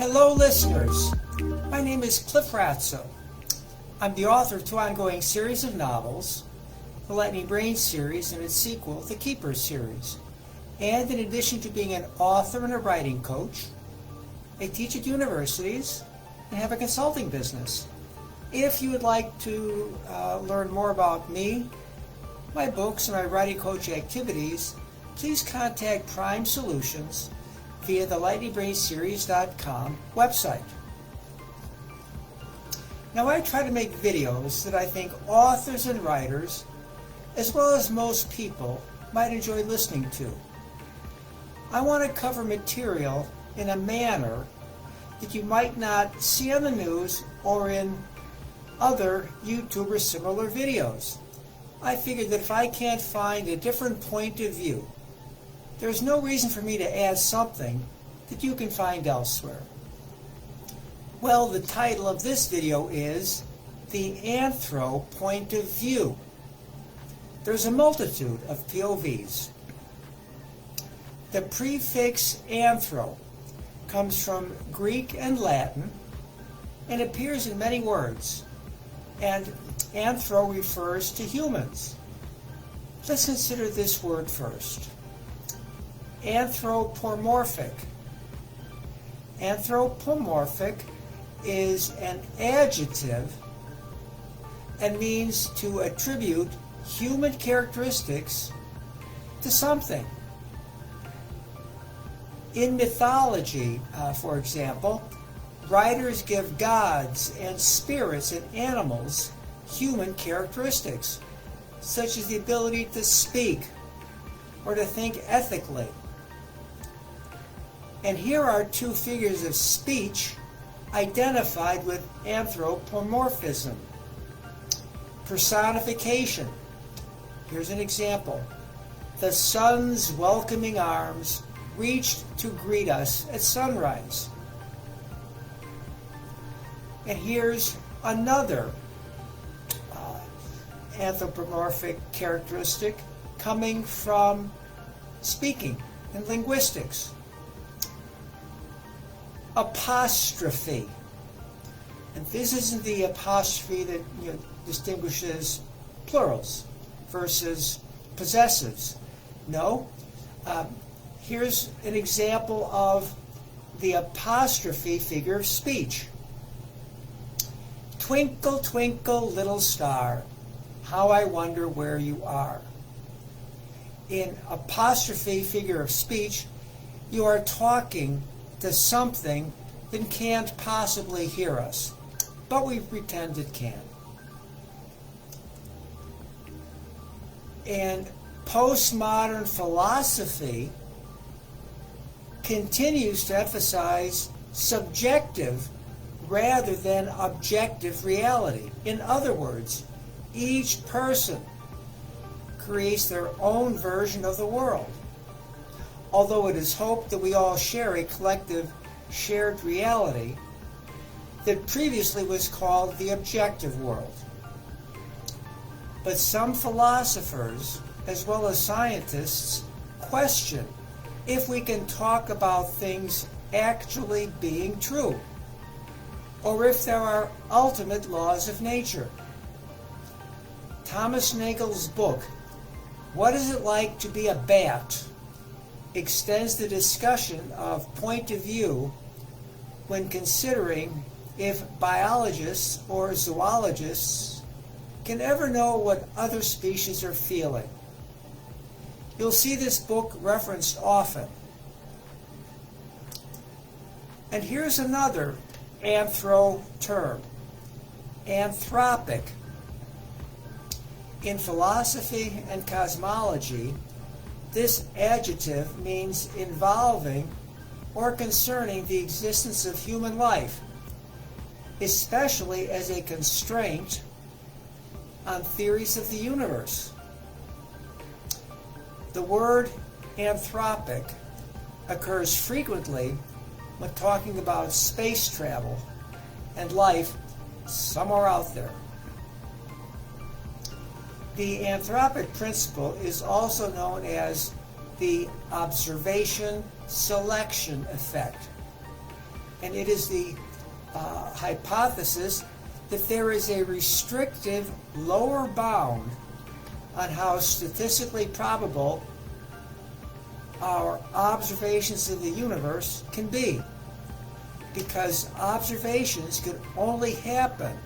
Hello listeners, my name is Cliff Ratza. I'm the author of two ongoing series of novels, the Lightning Brain series and its sequel, the Keepers series. And in addition to being an author and a writing coach, I teach at universities and have a consulting business. If you would like to learn more about me, my books, and my writing coach activities, please contact Prime Solutions via the lightningbrainseries.com website. Now, I try to make videos that I think authors and writers, as well as most people, might enjoy listening to. I want to cover material in a manner that you might not see on the news or in other YouTube or similar videos. I figured that if I can't find a different point of view, there's no reason for me to add something that you can find elsewhere. Well, the title of this video is The Anthro Point of View. There's a multitude of POVs. The prefix anthro comes from Greek and Latin and appears in many words. And anthro refers to humans. Let's consider this word first. Anthropomorphic. Anthropomorphic is an adjective and means to attribute human characteristics to something. In mythology, for example, writers give gods and spirits and animals human characteristics, such as the ability to speak or to think ethically. And here are two figures of speech identified with anthropomorphism. Personification. Here's an example. The sun's welcoming arms reached to greet us at sunrise. And here's another anthropomorphic characteristic coming from speaking and linguistics. Apostrophe. And this isn't the apostrophe that distinguishes plurals versus possessives. No. Here's an example of the apostrophe figure of speech. Twinkle, twinkle, little star, how I wonder where you are. In apostrophe figure of speech, you are talking to something that can't possibly hear us, but we pretend it can. And postmodern philosophy continues to emphasize subjective rather than objective reality. In other words, each person creates their own version of the world, although it is hoped that we all share a collective shared reality that previously was called the objective world. But some philosophers, as well as scientists, question if we can talk about things actually being true, or if there are ultimate laws of nature. Thomas Nagel's book, What Is It Like to Be a Bat?, extends the discussion of point of view when considering if biologists or zoologists can ever know what other species are feeling. You'll see this book referenced often. And here's another anthro term, anthropic. In philosophy and cosmology, this adjective means involving or concerning the existence of human life, especially as a constraint on theories of the universe. The word anthropic occurs frequently when talking about space travel and life somewhere out there. The anthropic principle is also known as the observation selection effect. and it is the hypothesis that there is a restrictive lower bound on how statistically probable our observations of the universe can be, because observations could only happen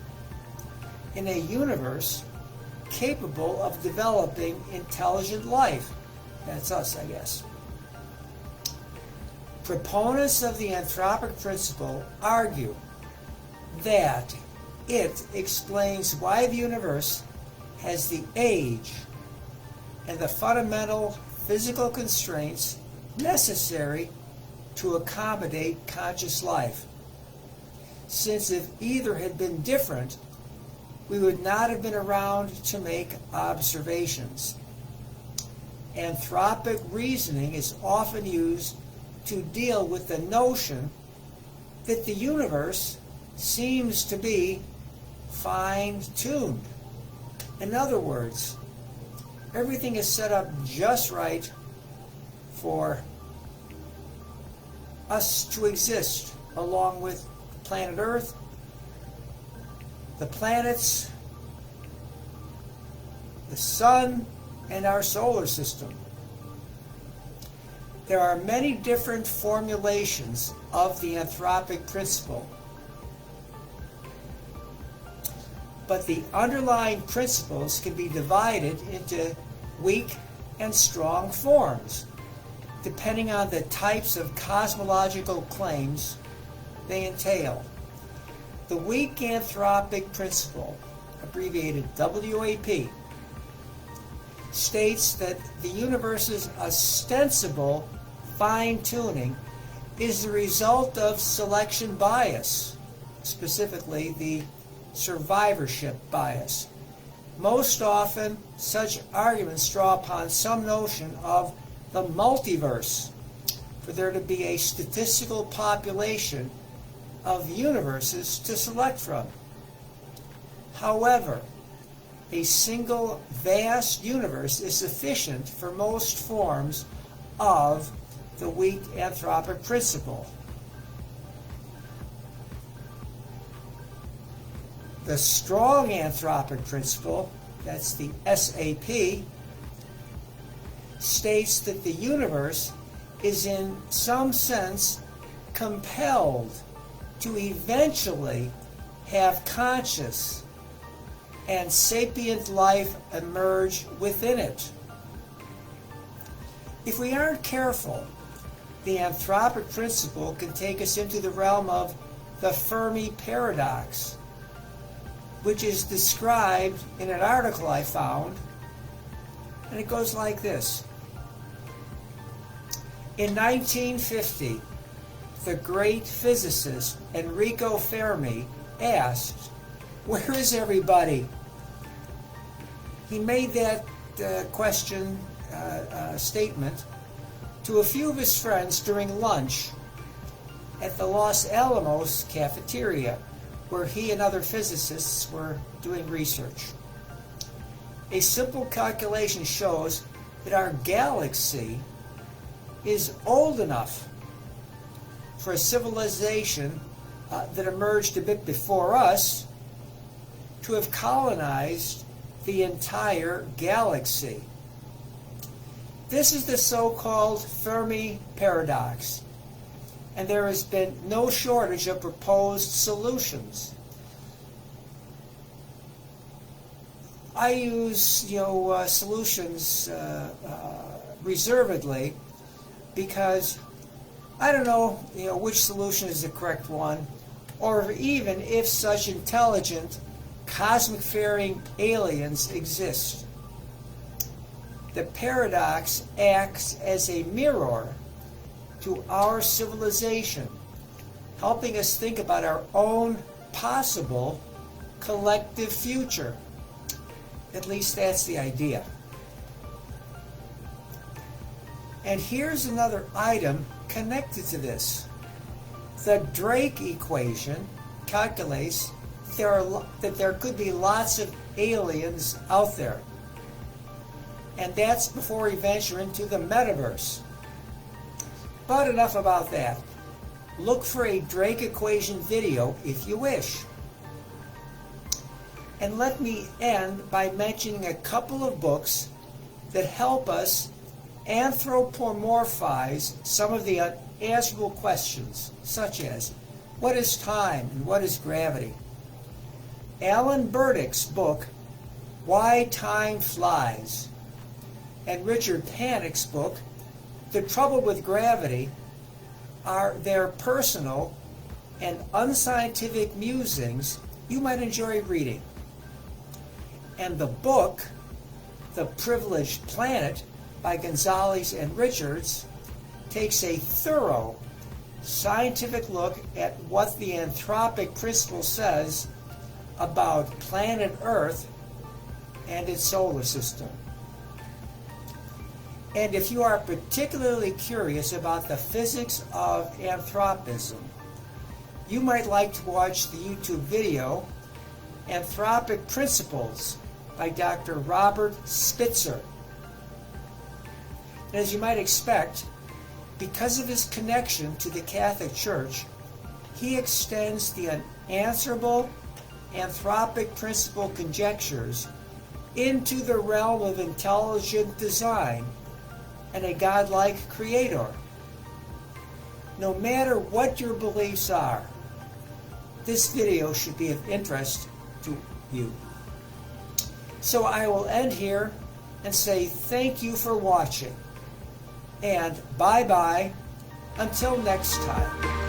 in a universe capable of developing intelligent life. That's us, I guess. Proponents of the anthropic principle argue that it explains why the universe has the age and the fundamental physical constraints necessary to accommodate conscious life. Since if either had been different, we would not have been around to make observations. Anthropic reasoning is often used to deal with the notion that the universe seems to be fine-tuned. In other words, everything is set up just right for us to exist, along with planet Earth, the planets, the sun, and our solar system. There are many different formulations of the anthropic principle, but the underlying principles can be divided into weak and strong forms, depending on the types of cosmological claims they entail. The weak anthropic principle, abbreviated WAP, states that the universe's ostensible fine-tuning is the result of selection bias, specifically the survivorship bias. Most often, such arguments draw upon some notion of the multiverse, for there to be a statistical population of universes to select from. However, a single vast universe is sufficient for most forms of the weak anthropic principle. The strong anthropic principle, that's the SAP, states that the universe is in some sense compelled to eventually have conscious and sapient life emerge within it. If we aren't careful, the anthropic principle can take us into the realm of the Fermi paradox, which is described in an article I found, and it goes like this. In 1950, the great physicist Enrico Fermi asked, "Where is everybody?" He made that statement to a few of his friends during lunch at the Los Alamos cafeteria, where he and other physicists were doing research. A simple calculation shows that our galaxy is old enough for a civilization that emerged a bit before us to have colonized the entire galaxy. This is the so-called Fermi paradox, and there has been no shortage of proposed solutions. I use solutions reservedly, because I don't know which solution is the correct one, or even if such intelligent cosmic faring aliens exist. The paradox acts as a mirror to our civilization, helping us think about our own possible collective future. At least that's the idea. And here's another item connected to this. The Drake equation calculates that there could be lots of aliens out there. And that's before we venture into the metaverse. But enough about that. look for a Drake equation video if you wish. And let me end by mentioning a couple of books that help us anthropomorphize some of the unanswerable questions, such as, what is time and what is gravity? Alan Burdick's book, Why Time Flies, and Richard Panik's book, The Trouble with Gravity, are their personal and unscientific musings you might enjoy reading. And the book, The Privileged Planet, by Gonzalez and Richards, takes a thorough scientific look at what the anthropic principle says about planet Earth and its solar system. And if you are particularly curious about the physics of anthropism, you might like to watch the YouTube video Anthropic Principles by Dr. Robert Spitzer. And as you might expect, because of his connection to the Catholic Church, he extends the unanswerable anthropic principle conjectures into the realm of intelligent design and a godlike creator. No matter what your beliefs are, this video should be of interest to you. So I will end here and say thank you for watching, and bye-bye until next time.